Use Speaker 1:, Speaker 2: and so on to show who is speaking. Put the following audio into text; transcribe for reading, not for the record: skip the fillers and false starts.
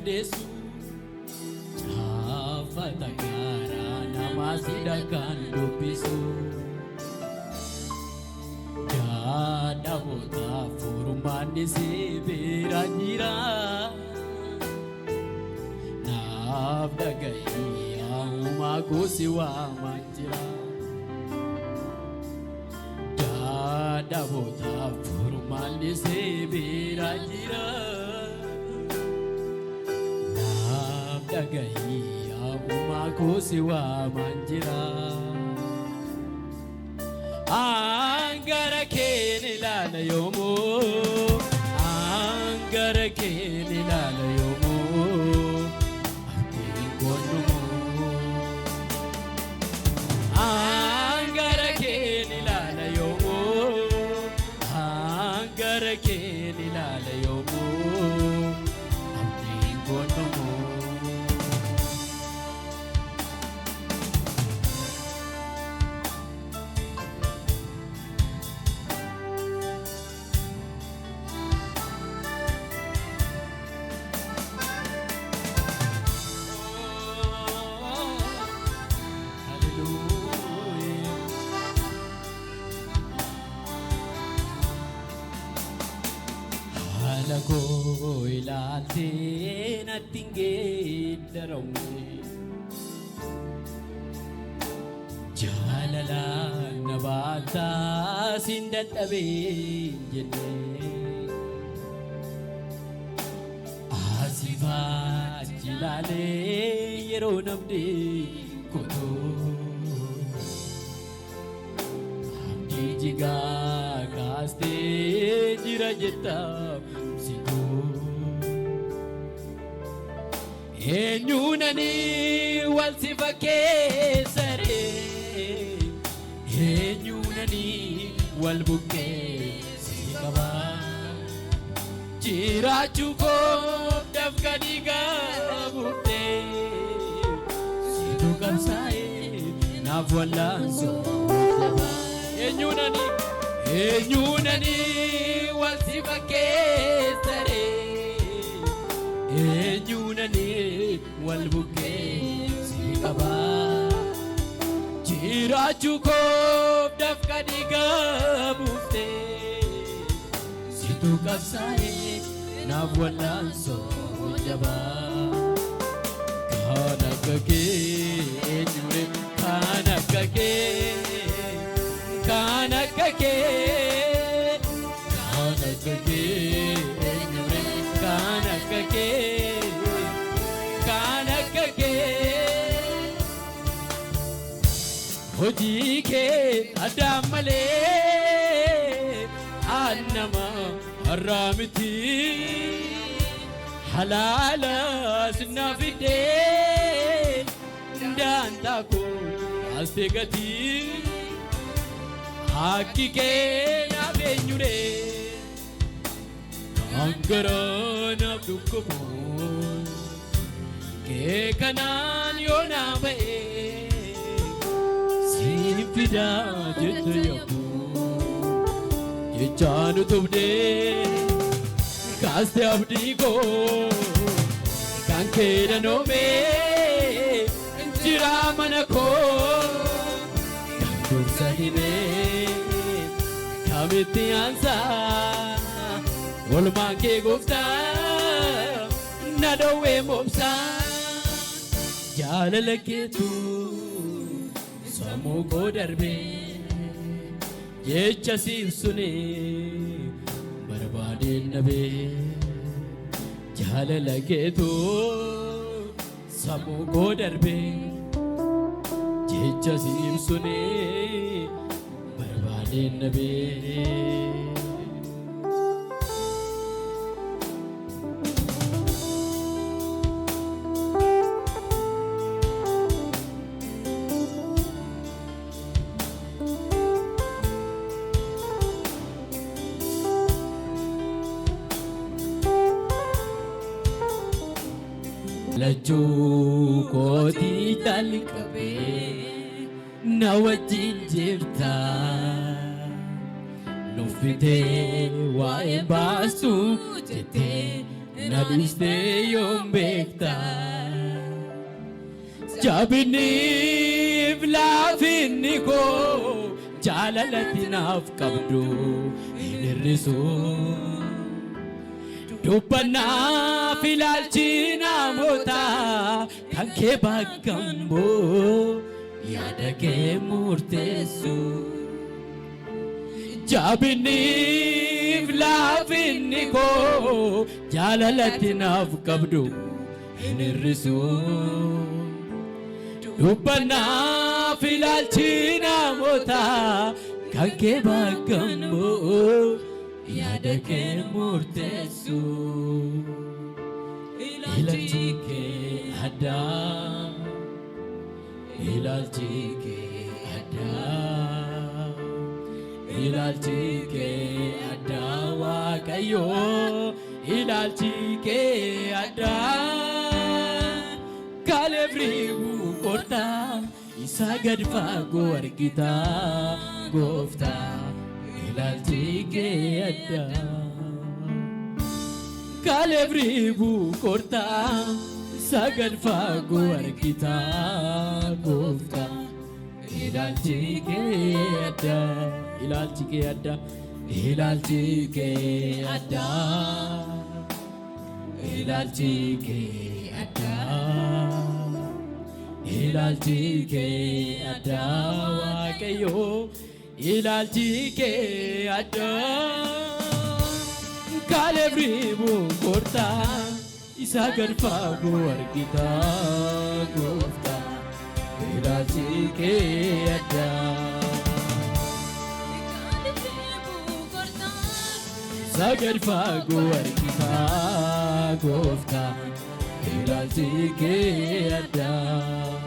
Speaker 1: dandeessu Chaafata garaa nama sidakaan dubbisu Daadhaboota furmaanni si bira jira Naaf dhaga'i uumaa gosi waamaa jira Daadhaboota furmaanni si bira jira Naaf dhaga'i uumaa gosi waamaa jira Angara keen ilaala yoomoo Angara keen ilaala yoomoo Abdiin gonnumoo Angara keen ilaala yoomoo Angara keen ilaala yoomoo Abdiin gonnumoo Alago ilaalte nattingee darawwe Jaalala nabaata sindadhabe jenne Asifa jilale yeroo namde koto Abdi jiga kaaste jira jetta Eenyuunani wal si fakkeessare Eenyuunani wal bukkee si qaba Jiraachuu koo dafqa dhiigaa buutee Situ qabsaa'ee naaf wallaansoo Eenyuunani wal si fakkeessare Eenyuunani wal bukkee si qaba Jiraachuu koo dafqa dhiigaa buuftee Situ qabsaa'ee naaf wallaansoo jabaa Kan akka kee eenyure kan akka kee Kan akka kee Kan akka kee eenyure kan akka kee Kan akka kee Hojii kee addaan malee Annama har'aa miti Halaala sinnaa fiddee Daantaa koo astee gatii Hakki kee naaf eenyuree Angaraa naaf dhukkubu Kee kanaan yoo naa ba'e Siin fidaa jette yommuu Jechaan utubdee Kaaste abdii koo Kan kee danoomee Jiraa mana koo Kan dursa himee Kamitti aansaa Walumaan kee gooftaa na dhowwee moobsaa Jaalala keetu sammuu koo darbee Jecha siibsunee barbaadeen dhabee Jaalala keetu sammuu koo darbee Jecha siibsunee barbaadeen dhabee Lachuu kootii jalqabee na wajjin jirta nuffitee waa'ee baasuu jettee nadiste yoom beekta jabiniif laafinni koo jaalalatti naaf qabdu hin hir'isu dubbannaa filaalchi namoota kan kee bakkammoo yaada kee murteessu jabiniif laafinni koo jaalalatti naaf qabdu hin hir'isu dubbannaa filaalchi namoota kan kee bakkammoo yaada kee murteessu ilaalchi kee addaa ilaalchi kee addaa ilaalchi kee addaa Waaqayyo ilaalchi kee addaa Kaaleb riibuu qortaa isaa gad fagoo argita Gooftaa ilaalchi kee addaa Kaaleb riibuu qortaa isaa gad fagoo argita Gooftaa ilaalchi kee addaa ilaalchi kee addaa ilaalchi kee addaa ilaalchi kee addaa ilaalchi kee addaa Waaqayyo ilaalchi kee addaa Kaaleb riibuu qortaa isaa gad fagoo argita Gooftaa ilaalchi kee addaa isaa gad fagoo argita Gooftaa ilaalchi kee addaa